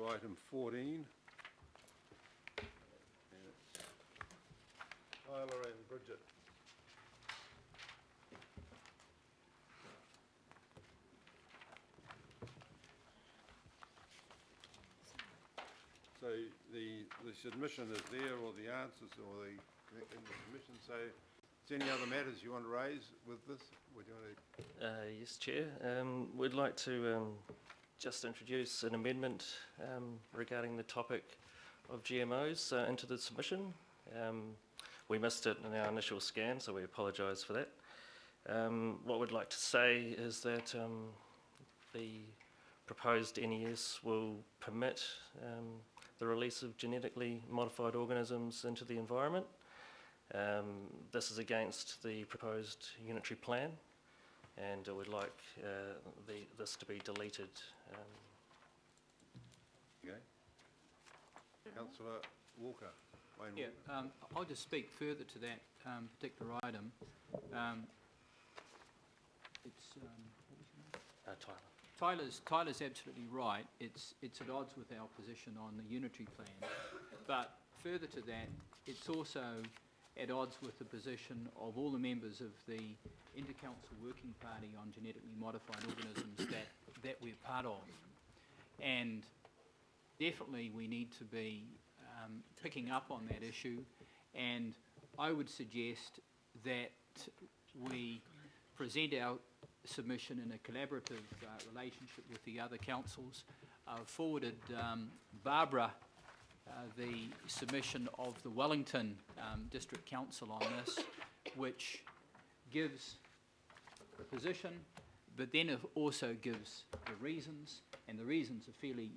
to item 14. And it's Tyler and Bridget. So the submission is there, or the answers, or in the submission. So, is there any other matters you want to raise with this? Would you want to? Yes, Chair. We'd like to just introduce an amendment regarding the topic of GMOs into the submission. We missed it in our initial scan, so we apologise for that. What we'd like to say is that the proposed NES will permit the release of genetically modified organisms into the environment. This is against the proposed unitary plan, and we'd like this to be deleted. Okay. Councillor Walker. Yeah, I'll just speak further to that particular item. It's what was your name? Tyler. Tyler's absolutely right. It's at odds with our position on the unitary plan. But further to that, it's also at odds with the position of all the members of the Inter-Council Working Party on Genetically Modified Organisms that we're part of. And definitely we need to be picking up on that issue, and I would suggest that we present our submission in a collaborative relationship with the other councils. I've forwarded Barbara the submission of the Wellington District Council on this, which gives the position, but then it also gives the reasons, and the reasons are fairly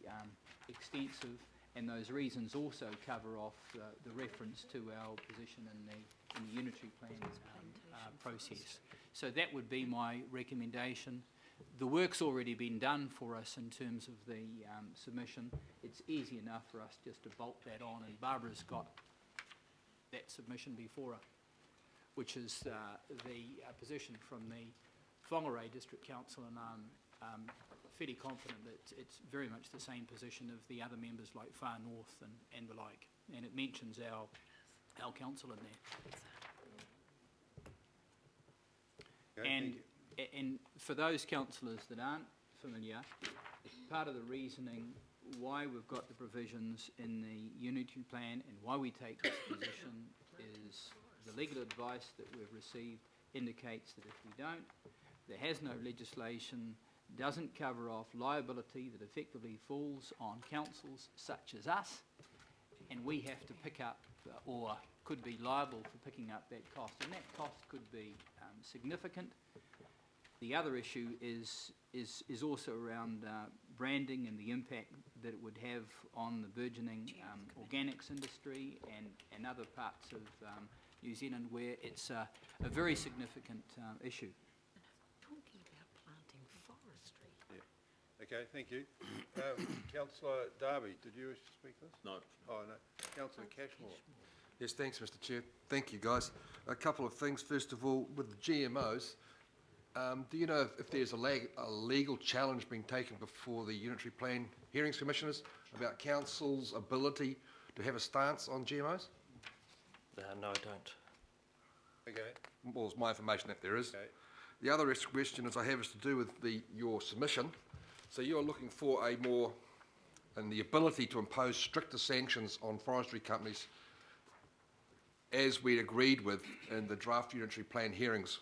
extensive, and those reasons also cover off the reference to our position in the unitary plan process. So that would be my recommendation. The work's already been done for us in terms of the submission. It's easy enough for us just to bolt that on, and Barbara's got that submission before her, which is the position from the Whangarei District Council, and I'm fairly confident that it's very much the same position of the other members like Far North and the like, and it mentions our council in there. Okay, and for those councillors that aren't familiar, part of the reasoning why we've got the provisions in the unitary plan and why we take this position is the legal advice that we've received indicates that if we don't, there has no legislation, doesn't cover off liability that effectively falls on councils such as us, and we have to pick up or could be liable for picking up that cost, and that cost could be significant. The other issue is also around branding and the impact that it would have on the burgeoning organics industry and other parts of New Zealand where it's a very significant issue. Talking about planting forestry. Yeah. Okay, thank you. Councillor Darby, did you wish to speak this? No. Oh, no. Councillor Cashmore. Yes, thanks, Mr. Chair. Thank you, guys. A couple of things. First of all, with the GMOs, do you know if there's a legal challenge being taken before the Unitary Plan Hearings Commissioners about council's ability to have a stance on GMOs? No, I don't. Okay. Well, it's my information that there is. Okay. The other question I have is to do with your submission. So you're looking for a more, and the ability to impose stricter sanctions on forestry companies as we agreed with in the draft unitary plan hearings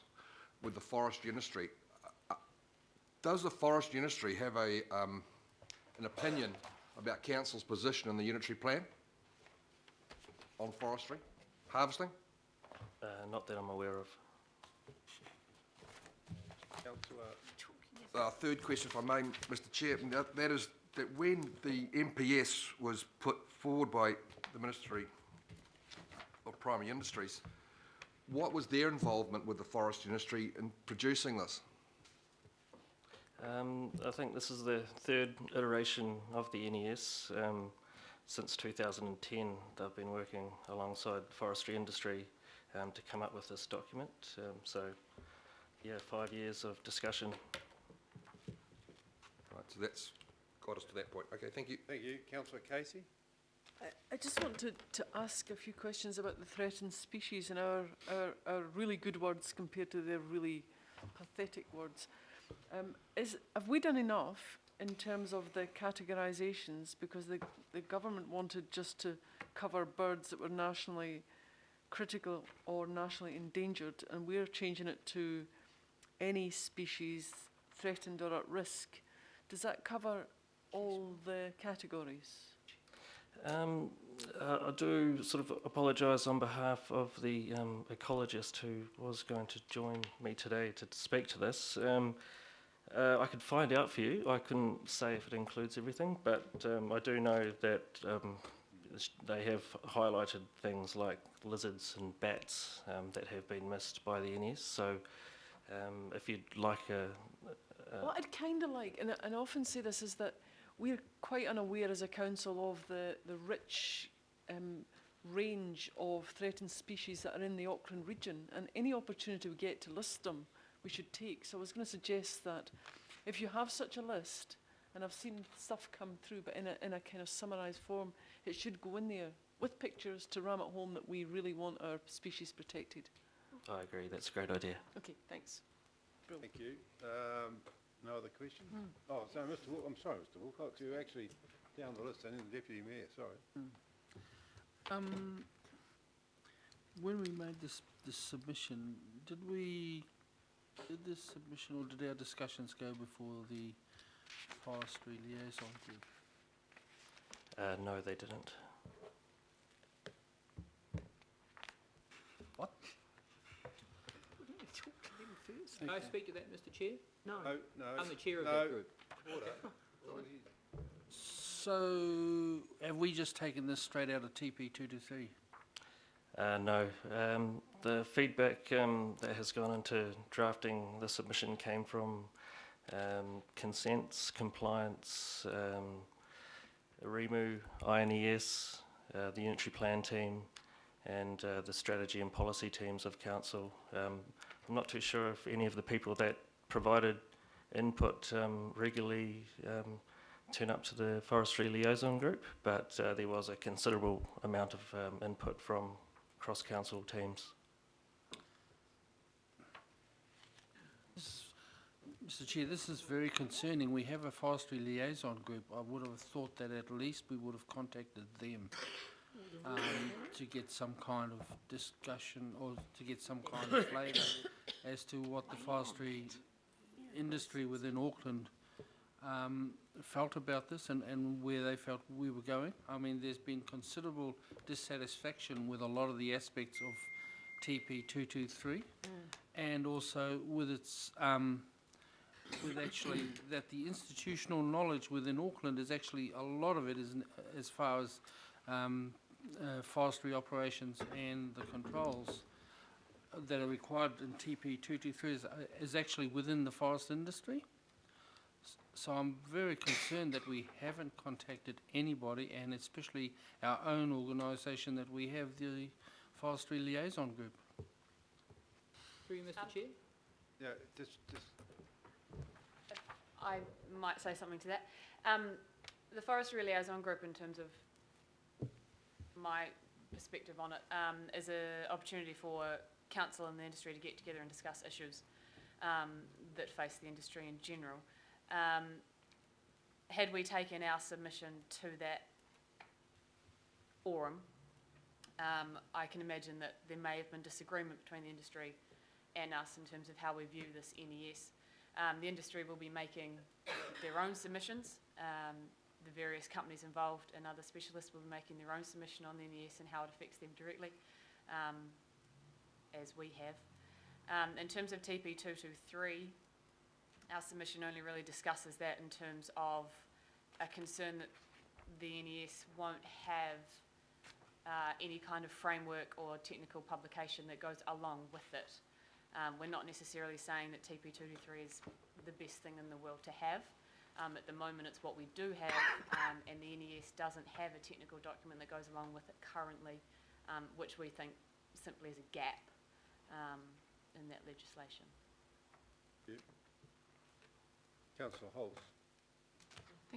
with the forestry industry. Does the forestry industry have an opinion about council's position in the unitary plan on forestry harvesting? Not that I'm aware of. Councillor. Third question, if I may, Mr. Chair, that is that when the MPS was put forward by the Ministry of Primary Industries, what was their involvement with the forestry industry in producing this? I think this is the third iteration of the NES. Since 2010, they've been working alongside the forestry industry to come up with this document. So, yeah, 5 years of discussion. Right, so that's got us to that point. Okay, thank you. Thank you. Councillor Casey? I just want to ask a few questions about the threatened species and our really good words compared to their really pathetic words. Have we done enough in terms of the categorisations? Because the government wanted just to cover birds that were nationally critical or nationally endangered, and we're changing it to any species threatened or at risk. Does that cover all the categories? I do sort of apologise on behalf of the ecologist who was going to join me today to speak to this. I could find out for you. I couldn't say if it includes everything, but I do know that they have highlighted things like lizards and bats that have been missed by the NS. So if you'd like What I'd kind of like, and I often say this, is that we're quite unaware as a council of the rich range of threatened species that are in the Auckland region, and any opportunity we get to list them, we should take. So I was going to suggest that if you have such a list, and I've seen stuff come through, but in a kind of summarised form, it should go in there with pictures to ram it home that we really want our species protected. I agree, that's a great idea. Okay, thanks. Brilliant. Thank you. No other questions? Oh, so I'm sorry, Mr. Wilcox, you're actually down the list, and then the Deputy Mayor, sorry. When we made this submission, did this submission or did our discussions go before the forestry liaison group? No, they didn't. What? Wouldn't you talk to them first? Can I speak to that, Mr Chair? No. No. I'm the chair of No. that group. Order. So have we just taken this straight out of TP 223? No. The feedback that has gone into drafting the submission came from consents, compliance, REMU, INES, the unitary plan team, and the strategy and policy teams of council. I'm not too sure if any of the people that provided input regularly turn up to the forestry liaison group, but there was a considerable amount of input from cross-council teams. Mr Chair, this is very concerning. We have a forestry liaison group. I would have thought that at least we would have contacted them to get some kind of discussion or to get some kind of flavour as to what the forestry industry within Auckland felt about this and where they felt we were going. I mean, there's been considerable dissatisfaction with a lot of the aspects of TP 223 and also with its with actually that the institutional knowledge within Auckland is actually a lot of it is as far as forestry operations and the controls that are required in TP 223 is actually within the forest industry. So I'm very concerned that we haven't contacted anybody, and especially our own organisation, that we have the forestry liaison group. Through you, Mr Chair? Yeah, just I might say something to that. The Forestry Liaison Group, in terms of my perspective on it, is an opportunity for council and the industry to get together and discuss issues that face the industry in general. Had we taken our submission to that forum, I can imagine that there may have been disagreement between the industry and us in terms of how we view this NES. The industry will be making their own submissions. The various companies involved and other specialists will be making their own submission on the NES and how it affects them directly, as we have. In terms of TP 223, our submission only really discusses that in terms of a concern that the NES won't have any kind of framework or technical publication that goes along with it. We're not necessarily saying that TP 223 is the best thing in the world to have. At the moment, it's what we do have, and the NES doesn't have a technical document that goes along with it currently, which we think simply is a gap in that legislation. Councillor Holtz.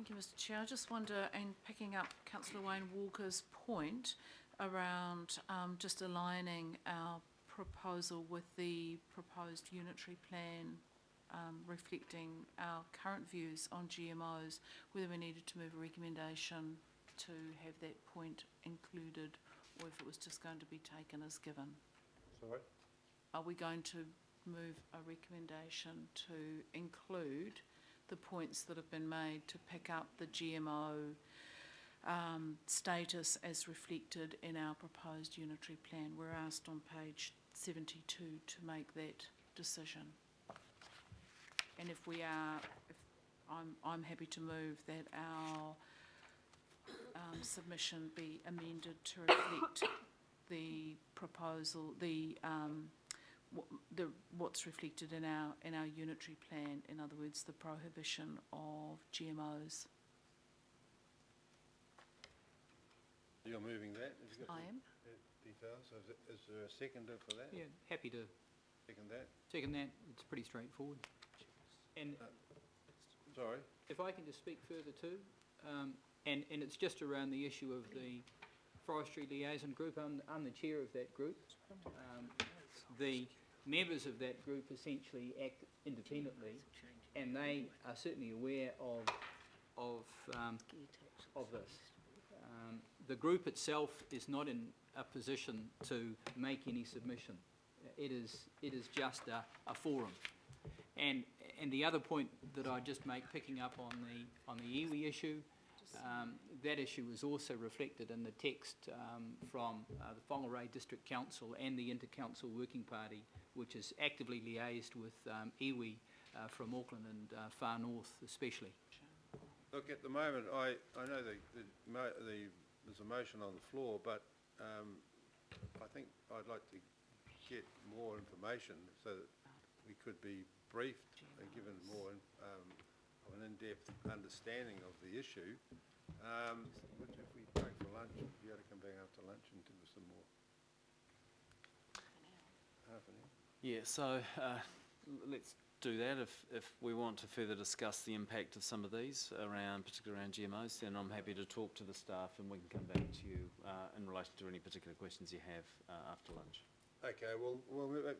Thank you, Mr Chair. I just wonder, and picking up Councillor Wayne Walker's point around just aligning our proposal with the proposed unitary plan reflecting our current views on GMOs, whether we needed to move a recommendation to have that point included, or if it was just going to be taken as given. Sorry? Are we going to move a recommendation to include the points that have been made to pick up the GMO status as reflected in our proposed unitary plan? We're asked on page 72 to make that decision. And if we are, I'm happy to move that our submission be amended to reflect the proposal, what's reflected in our unitary plan. In other words, the prohibition of GMOs. You're moving that? Have you got I the am. Details. Is there a seconder for that? Yeah, happy to Second that? second that. It's pretty straightforward. And Sorry? if I can just speak further too, and it's just around the issue of the Forestry Liaison Group. I'm the chair of that group. The members of that group essentially act independently, and they are certainly aware of this. The group itself is not in a position to make any submission. It is just a forum. And the other point that I just make, picking up on the iwi issue, that issue is also reflected in the text from the Whangarei District Council and the Inter-Council Working Party, which is actively liaised with iwi from Auckland and far north especially. Look, at the moment, I know there's a motion on the floor, but I think I'd like to get more information so that we could be briefed and given more of an in-depth understanding of the issue. Which if we break for lunch, we'll be able to come back after lunch and give us some more. Half an hour. Yeah, so let's do that. If we want to further discuss the impact of some of these, particularly around GMOs, then I'm happy to talk to the staff and we can come back to you in relation to any particular questions you have after lunch. Okay, well,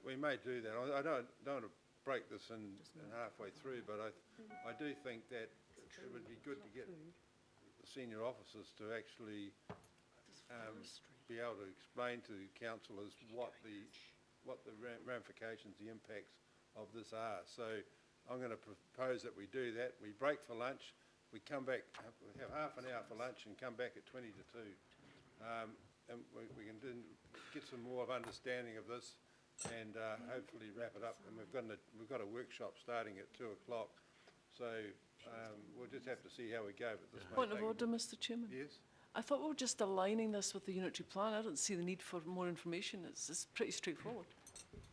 we may do that. I don't want to break this in halfway through, but I do think that it would be good to get the senior officers to actually be able to explain to councillors what the ramifications, the impacts of this are. So I'm going to propose that we do that. We break for lunch. We come back, have half an hour for lunch and come back at 20 to 2. And we can then get some more of understanding of this and hopefully wrap it up. And we've got a workshop starting at 2 o'clock. So we'll just have to see how we go. But this may Point of take- order, Mr Chairman. Yes? I thought we were just aligning this with the unitary plan. I don't see the need for more information. It's pretty straightforward.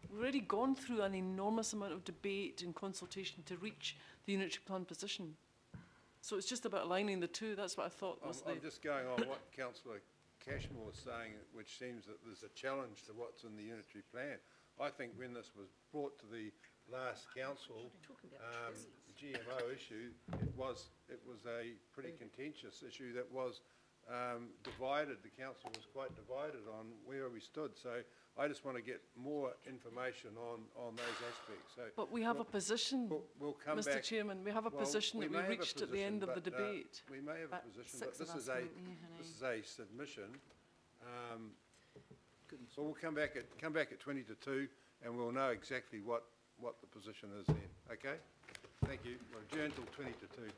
We've already gone through an enormous amount of debate and consultation to reach the unitary plan position. So it's just about aligning the two. That's what I thought was I'm just going on what Councillor Cashmore was saying, which seems that there's a challenge to what's in the unitary plan. I think when this was brought to the last council, the GMO issue, it was a pretty contentious issue that was divided. The council was quite divided on where we stood. So I just want to get more information on those aspects. So But we have a position, we'll come Mr back. Chairman. We have a Well, position that we may have a reached at the end of the position, but, debate. we may have a position, but this is a submission. So we'll come back at 20 to 2, and we'll know exactly what the position is then. Okay? Thank you. We'll adjourn till 20 to 2.